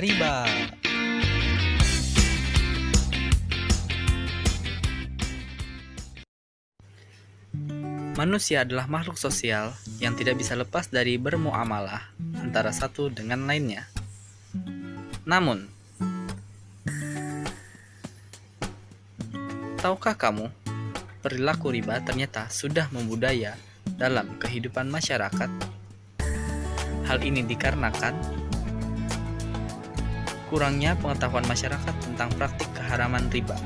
riba. Manusia adalah makhluk sosial yang tidak bisa lepas dari bermuamalah antara satu dengan lainnya. Namun, tahukah kamu, perilaku riba ternyata sudah membudaya dalam kehidupan masyarakat? Hal ini dikarenakan kurangnya pengetahuan masyarakat tentang praktik keharaman riba.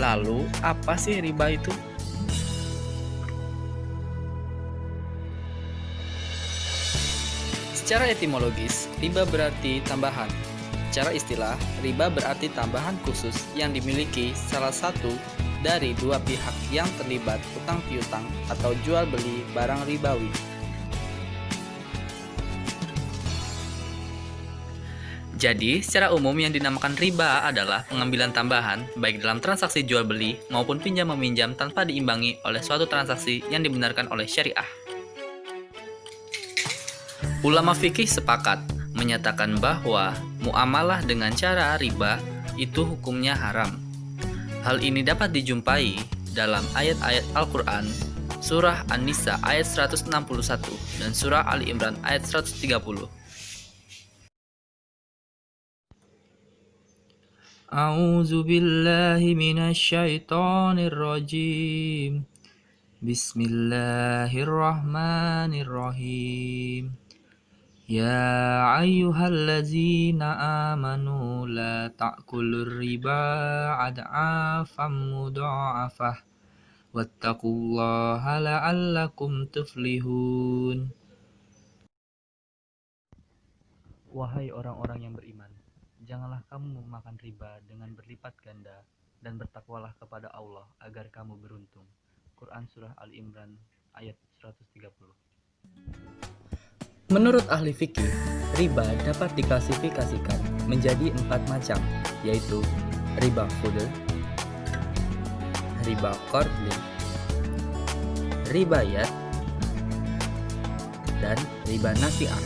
Lalu, apa sih riba itu? Secara etimologis, riba berarti tambahan. Secara istilah, riba berarti tambahan khusus yang dimiliki salah satu dari dua pihak yang terlibat utang piutang atau jual beli barang ribawi. Jadi, secara umum yang dinamakan riba adalah pengambilan tambahan baik dalam transaksi jual beli maupun pinjam meminjam tanpa diimbangi oleh suatu transaksi yang dibenarkan oleh syariah. Ulama fikih sepakat menyatakan bahwa muamalah dengan cara riba itu hukumnya haram. Hal ini dapat dijumpai dalam ayat-ayat Al-Quran, Surah An-Nisa ayat 161 dan Surah Ali Imran ayat 130. A'udzu billahi minasyaitonir rajim. Bismillahirrahmanirrahim. Ya ayyuhallazina amanu la ta'kulur riba ad'afam mudha'afah wattaqullaha la'allakum tuflihun. Wahai orang-orang yang beriman, janganlah kamu memakan riba dengan berlipat ganda dan bertakwalah kepada Allah agar kamu beruntung. Quran Surah Al Imran ayat 130. Menurut ahli fikih, riba dapat diklasifikasikan menjadi 4 macam, yaitu riba fudl, riba qardli, riba yad, dan riba nasi'ah.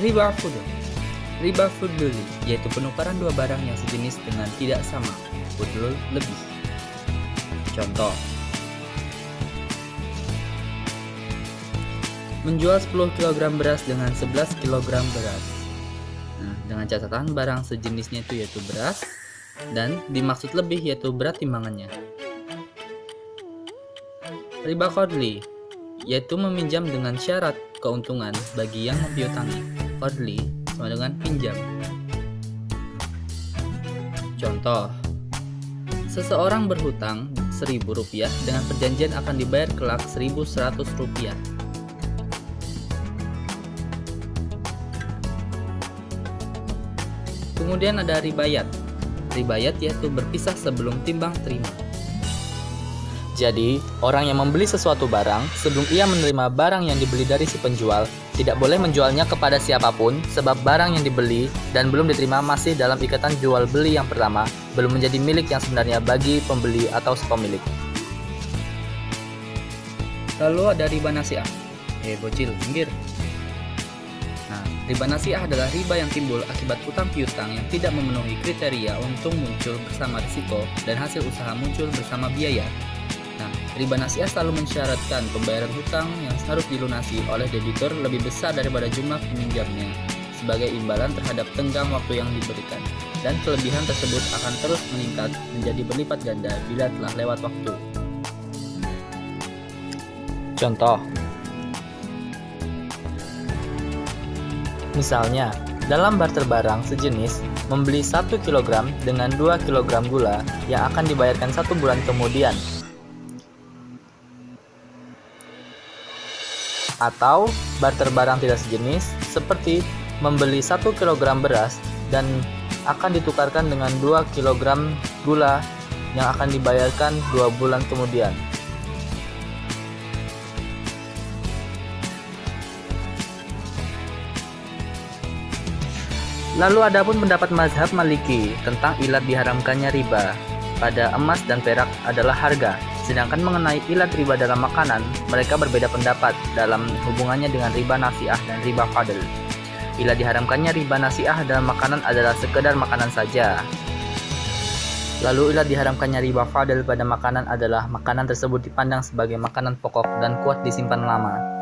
Riba fudl. Riba fudluli yaitu penukaran dua barang yang sejenis dengan tidak sama, fudlul lebih. Contoh: menjual 10 kg beras dengan 11 kg beras. Nah, dengan catatan barang sejenisnya itu yaitu beras dan dimaksud lebih yaitu berat timbangannya. Riba qardli yaitu meminjam dengan syarat keuntungan bagi yang mempiutangi. Qardli sama dengan pinjam. Contoh: seseorang berhutang Rp1.000 dengan perjanjian akan dibayar kelak Rp1.100. Kemudian ada ribayat. Ribayat yaitu berpisah sebelum timbang terima. Jadi, orang yang membeli sesuatu barang, sebelum ia menerima barang yang dibeli dari si penjual, tidak boleh menjualnya kepada siapapun, sebab barang yang dibeli dan belum diterima masih dalam ikatan jual beli yang pertama, belum menjadi milik yang sebenarnya bagi pembeli atau sepemilik. Lalu ada riba nasi'ah. Bocil, minggir. Nah, riba nasi'ah adalah riba yang timbul akibat utang piutang yang tidak memenuhi kriteria untung muncul bersama risiko dan hasil usaha muncul bersama biaya. Nah, riba nasi'ah selalu mensyaratkan pembayaran hutang yang harus dilunasi oleh debitur lebih besar daripada jumlah peminjamnya sebagai imbalan terhadap tenggang waktu yang diberikan, dan kelebihan tersebut akan terus meningkat menjadi berlipat ganda bila telah lewat waktu. Contoh: misalnya, dalam barter barang sejenis, membeli 1 kg dengan 2 kg gula yang akan dibayarkan 1 bulan kemudian. Atau barter barang tidak sejenis seperti membeli 1 kg beras dan akan ditukarkan dengan 2 kg gula yang akan dibayarkan 2 bulan kemudian. Lalu adapun pendapat mazhab Maliki tentang ilat diharamkannya riba pada emas dan perak adalah harga, Sedangkan mengenai ilat riba dalam makanan, mereka berbeda pendapat dalam hubungannya dengan riba nasi'ah dan riba fadl. Ilat diharamkannya riba nasi'ah dalam makanan adalah sekedar makanan saja. Lalu ilat diharamkannya riba fadl pada makanan adalah makanan tersebut dipandang sebagai makanan pokok dan kuat disimpan lama.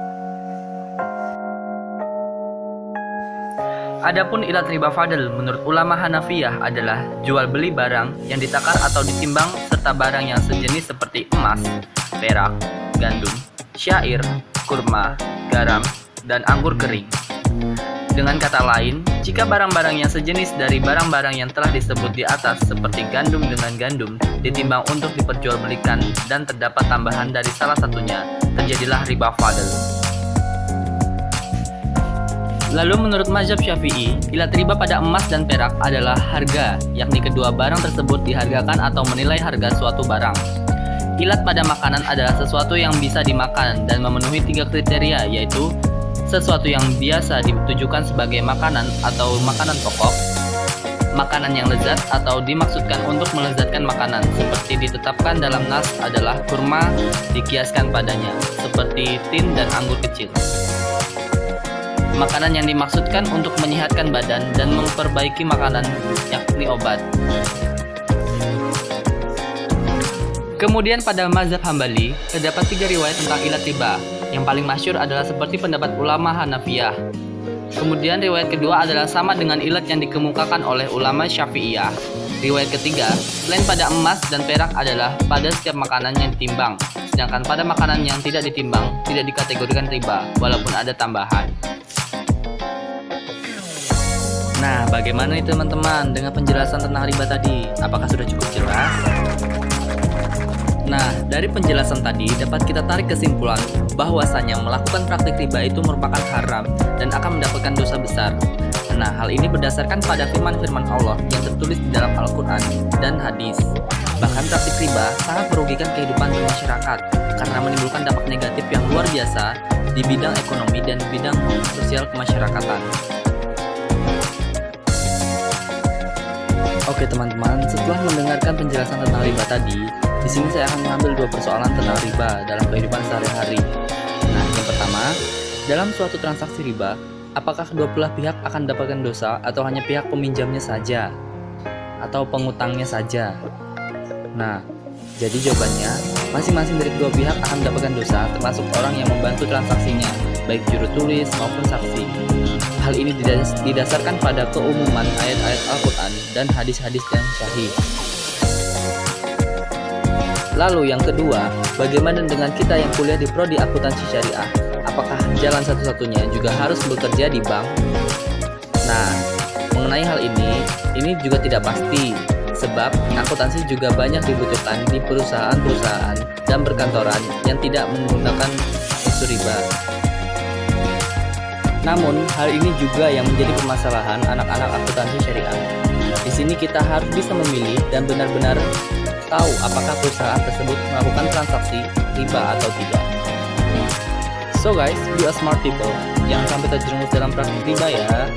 Adapun ilat riba fadl menurut ulama Hanafiyah adalah jual beli barang yang ditakar atau ditimbang serta barang yang sejenis seperti emas, perak, gandum, syair, kurma, garam, dan anggur kering. Dengan kata lain, jika barang-barang yang sejenis dari barang-barang yang telah disebut di atas seperti gandum dengan gandum ditimbang untuk diperjualbelikan dan terdapat tambahan dari salah satunya, terjadilah riba fadl. Lalu menurut mazhab Syafi'i, ilat riba pada emas dan perak adalah harga, yakni kedua barang tersebut dihargakan atau menilai harga suatu barang. Ilat pada makanan adalah sesuatu yang bisa dimakan dan memenuhi 3 kriteria, yaitu sesuatu yang biasa ditujukan sebagai makanan atau makanan pokok, makanan yang lezat atau dimaksudkan untuk melezatkan makanan, seperti ditetapkan dalam nas adalah kurma dikiaskan padanya, seperti tin dan anggur kecil. Makanan yang dimaksudkan untuk menyehatkan badan dan memperbaiki makanan, yakni obat. Kemudian pada mazhab Hambali, terdapat 3 riwayat tentang ilat riba. Yang paling masyhur adalah seperti pendapat ulama Hanafiyah. Kemudian riwayat kedua adalah sama dengan ilat yang dikemukakan oleh ulama Syafi'iyah. Riwayat ketiga, selain pada emas dan perak adalah pada setiap makanan yang ditimbang. Sedangkan pada makanan yang tidak ditimbang, tidak dikategorikan riba, walaupun ada tambahan. Nah, bagaimana nih teman-teman dengan penjelasan tentang riba tadi? Apakah sudah cukup jelas? Nah, dari penjelasan tadi dapat kita tarik kesimpulan bahwasanya melakukan praktik riba itu merupakan haram dan akan mendapatkan dosa besar. Nah, hal ini berdasarkan pada firman-firman Allah yang tertulis di dalam Al-Quran dan hadis. Bahkan praktik riba sangat merugikan kehidupan masyarakat karena menimbulkan dampak negatif yang luar biasa di bidang ekonomi dan bidang sosial kemasyarakatan. Oke teman-teman, setelah mendengarkan penjelasan tentang riba tadi, di sini saya akan mengambil 2 persoalan tentang riba dalam kehidupan sehari-hari. Nah, yang pertama, dalam suatu transaksi riba, apakah kedua belah pihak akan mendapatkan dosa atau hanya pihak peminjamnya saja atau pengutangnya saja? Nah, jadi jawabannya, masing-masing dari kedua pihak akan mendapatkan dosa, termasuk orang yang membantu transaksinya, baik juru tulis maupun saksi. Hal ini didasarkan pada keumuman ayat-ayat Al-Quran dan hadis-hadis yang sahih. Lalu yang kedua, bagaimana dengan kita yang kuliah di prodi akuntansi syariah? Apakah jalan satu-satunya juga harus bekerja di bank? Nah, mengenai hal ini juga tidak pasti, sebab akuntansi juga banyak dibutuhkan di perusahaan-perusahaan dan perkantoran yang tidak menggunakan unsur riba. Namun, hal ini juga yang menjadi permasalahan anak-anak akuntansi syariah. Di sini kita harus bisa memilih dan benar-benar tahu apakah perusahaan tersebut melakukan transaksi riba atau tidak. So guys, be a smart people. Jangan sampai terjerumus dalam praktik riba ya.